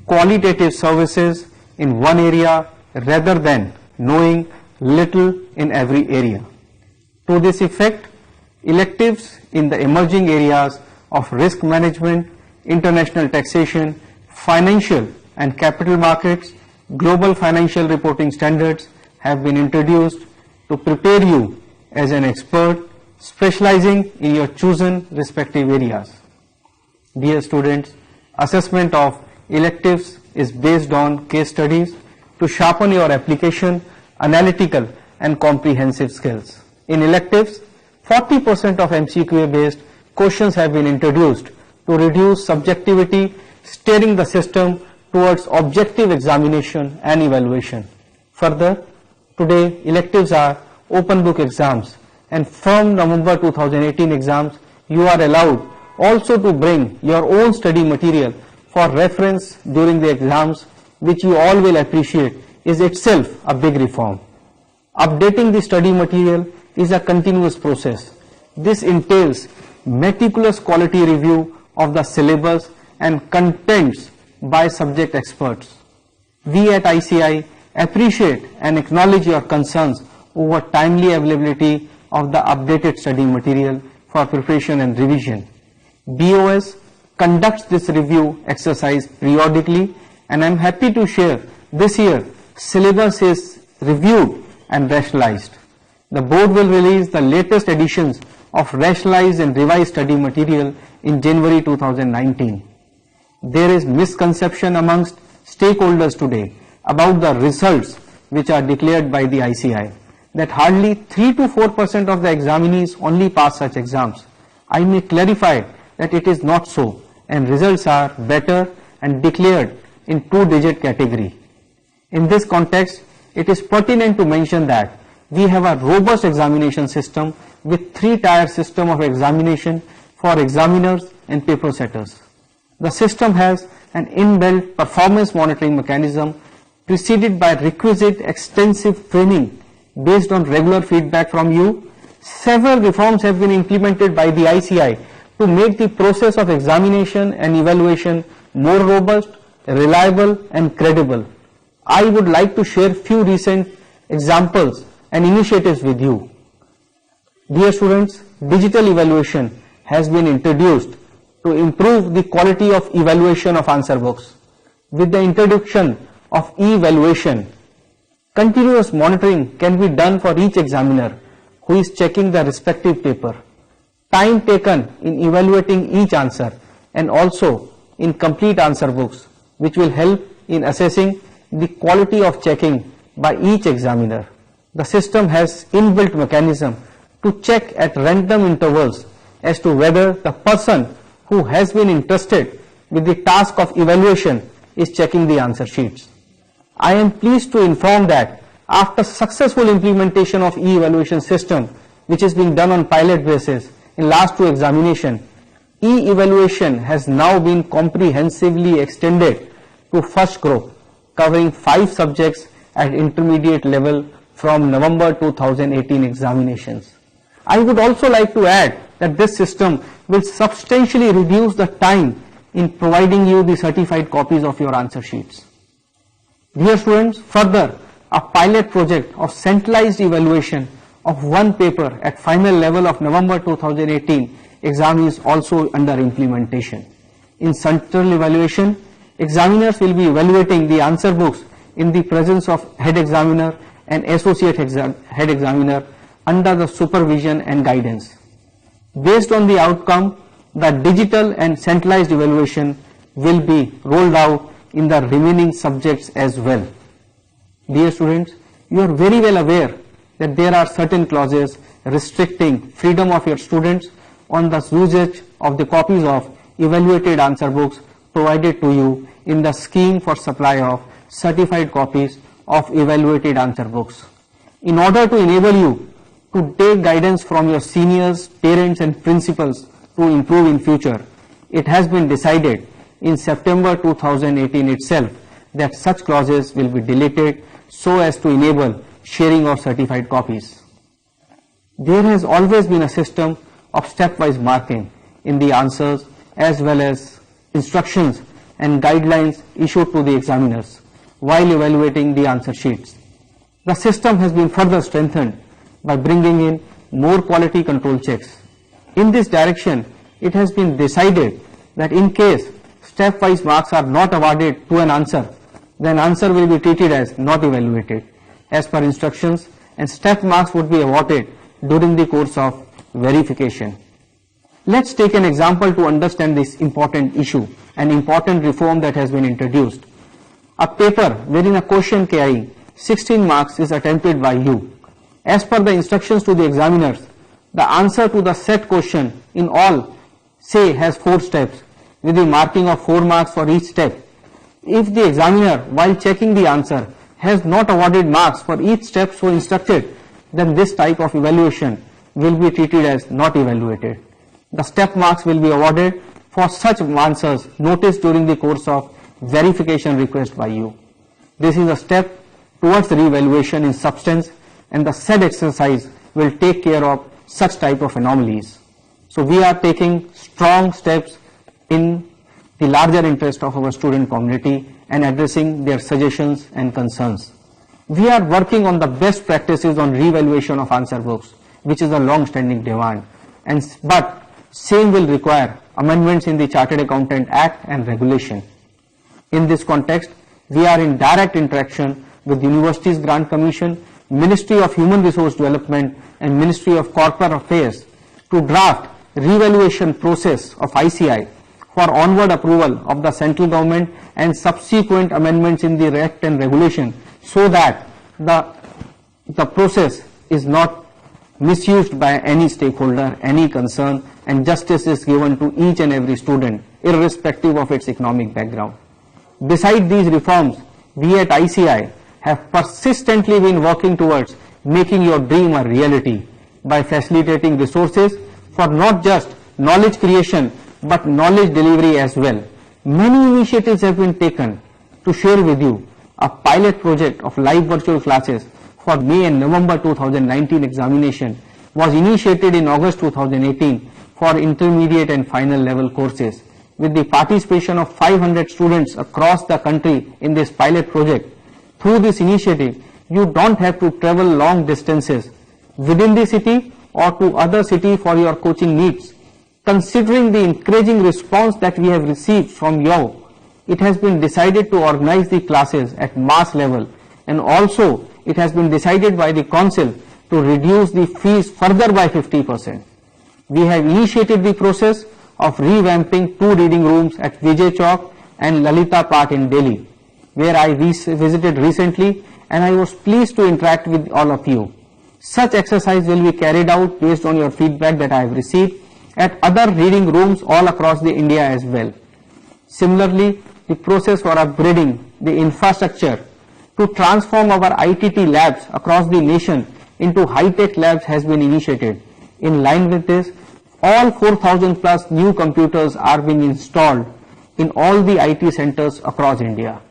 qualitative services in one area rather than knowing little in every area. To this effect, electives in the emerging areas of risk management, international taxation, financial and capital markets, global financial reporting standards have been introduced to prepare you as an expert specializing in your chosen respective areas. Dear students, assessment of electives is based on case studies to sharpen your application, analytical and comprehensive skills. In electives, 40% of MCQA based questions have been introduced to reduce subjectivity, steering the system towards objective examination and evaluation. Further, today electives are open book exams, and from November 2018 exams, you are allowed also to bring your own study material for reference during the exams, which you all will appreciate is itself a big reform. Updating the study material is a continuous process. This entails meticulous quality review of the syllabus and contents by subject experts. We at ICAI appreciate and acknowledge your concerns over timely availability of the updated study material for preparation and revision. BOS conducts this review exercise periodically, and I am happy to share this year syllabus is reviewed and rationalized. The board will release the latest editions of rationalized and revised study material in January 2019. There is misconception amongst stakeholders today about the results which are declared by the ICAI, that hardly 3 to 4% of the examinees only pass such exams. I may clarify that it is not so, and results are better and declared in 2-digit category. In this context, it is pertinent to mention that we have a robust examination system with 3-tier system of examination for examiners and paper setters. The system has an inbuilt performance monitoring mechanism preceded by requisite extensive training based on regular feedback from you. Several reforms have been implemented by the ICAI to make the process of examination and evaluation more robust, reliable and credible. I would like to share few recent examples and initiatives with you. Dear students, digital evaluation has been introduced to improve the quality of evaluation of answer books. With the introduction of e-evaluation, continuous monitoring can be done for each examiner who is checking the respective paper. Time taken in evaluating each answer and also in complete answer books, which will help in assessing the quality of checking by each examiner. The system has inbuilt mechanism to check at random intervals as to whether the person who has been entrusted with the task of evaluation is checking the answer sheets. I am pleased to inform that after successful implementation of e-evaluation system, which is being done on pilot basis in last 2 examinations, e-evaluation has now been comprehensively extended to first group, covering 5 subjects at intermediate level from November 2018 examinations. I would also like to add that this system will substantially reduce the time in providing you the certified copies of your answer sheets. Dear students, further, a pilot project of centralized evaluation of one paper at final level of November 2018 exam is also under implementation. In central evaluation, examiners will be evaluating the answer books in the presence of head examiner and associate head examiner under the supervision and guidance. Based on the outcome, the digital and centralized evaluation will be rolled out in the remaining subjects as well. Dear students, you are very well aware that there are certain clauses restricting freedom of your students on the usage of the copies of evaluated answer books provided to you in the scheme for supply of certified copies of evaluated answer books. In order to enable you to take guidance from your seniors, parents and principals to improve in future, it has been decided in September 2018 itself that such clauses will be deleted so as to enable sharing of certified copies. There has always been a system of stepwise marking in the answers as well as instructions and guidelines issued to the examiners while evaluating the answer sheets. The system has been further strengthened by bringing in more quality control checks. In this direction, it has been decided that in case step-wise marks are not awarded to an answer, then answer will be treated as not evaluated as per instructions, and step marks would be awarded during the course of verification. Let's take an example to understand this important issue, an important reform that has been introduced. A paper wherein a question carrying 16 marks is attempted by you. As per the instructions to the examiners, the answer to the set question in all, say, has 4 steps with the marking of 4 marks for each step. If the examiner, while checking the answer, has not awarded marks for each step so instructed, then this type of evaluation will be treated as not evaluated. The step marks will be awarded for such answers noticed during the course of verification request by you. This is a step towards re-evaluation in substance, and the said exercise will take care of such type of anomalies. So we are taking strong steps in the larger interest of our student community and addressing their suggestions and concerns. We are working on the best practices on re-evaluation of answer books, which is a long-standing demand, but same will require amendments in the Chartered Accountant Act and regulation. In this context, we are in direct interaction with Universities Grant Commission, Ministry of Human Resource Development and Ministry of Corporate Affairs to draft re-evaluation process of ICAI for onward approval of the central government and subsequent amendments in the Act and regulation, so that the process is not misused by any stakeholder, any concern, and justice is given to each and every student, irrespective of its economic background. Besides these reforms, we at ICAI have persistently been working towards making your dream a reality by facilitating resources for not just knowledge creation but knowledge delivery as well. Many initiatives have been taken. To share with you, a pilot project of live virtual classes for May and November 2019 examination was initiated in August 2018 for intermediate and final level courses. With the participation of 500 students across the country in this pilot project, through this initiative, you don't have to travel long distances within the city or to other city for your coaching needs. Considering the encouraging response that we have received from you, it has been decided to organize the classes at mass level, and also it has been decided by the council to reduce the fees further by 50%. We have initiated the process of revamping 2 reading rooms at Vijay Chowk and Lalita Park in Delhi, where I visited recently, and I was pleased to interact with all of you. Such exercise will be carried out based on your feedback that I have received at other reading rooms all across the India as well. Similarly, the process for upgrading the infrastructure to transform our ITT labs across the nation into high-tech labs has been initiated. In line with this, all 4,000 plus new computers are being installed in all the IT centers across India.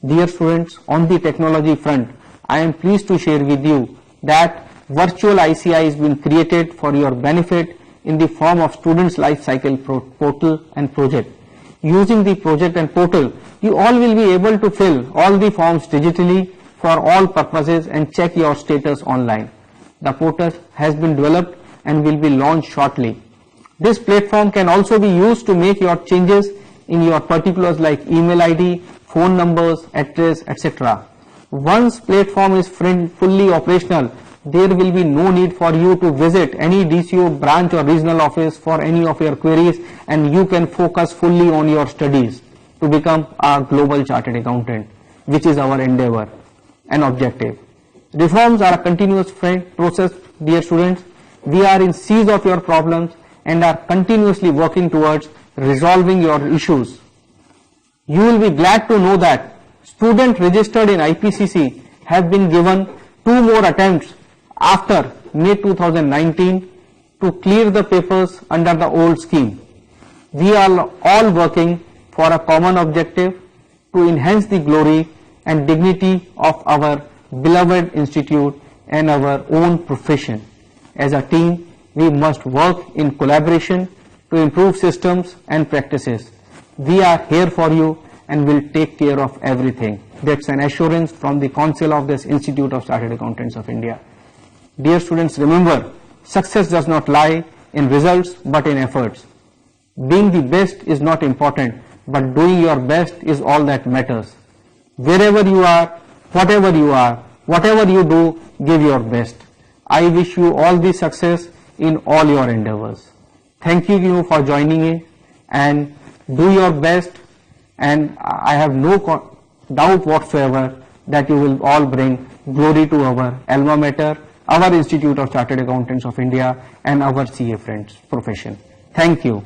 Dear students, on the technology front, I am pleased to share with you that virtual ICAI has been created for your benefit in the form of Students Life Cycle portal and project. Using the project and portal, you all will be able to fill all the forms digitally for all purposes and check your status online. The portal has been developed and will be launched shortly. This platform can also be used to make your changes in your particulars like email ID, phone numbers, address, etc. Once platform is fully operational, there will be no need for you to visit any DCO branch or regional office for any of your queries, and you can focus fully on your studies to become a global chartered accountant, which is our endeavor and objective. Reforms are a continuous process, dear students. We are in siege of your problems and are continuously working towards resolving your issues. You will be glad to know that students registered in IPCC have been given 2 more attempts after May 2019 to clear the papers under the old scheme. We are all working for a common objective to enhance the glory and dignity of our beloved institute and our own profession. As a team, we must work in collaboration to improve systems and practices. We are here for you and will take care of everything. That's an assurance from the Council of this Institute of Chartered Accountants of India. Dear students, remember, success does not lie in results but in efforts. Being the best is not important, but doing your best is all that matters. Wherever you are, whatever you do, give your best. I wish you all the success in all your endeavors. Thank you for joining in and do your best, and I have no doubt whatsoever that you will all bring glory to our alma mater, our Institute of Chartered Accountants of India, and our CA friends profession. Thank you.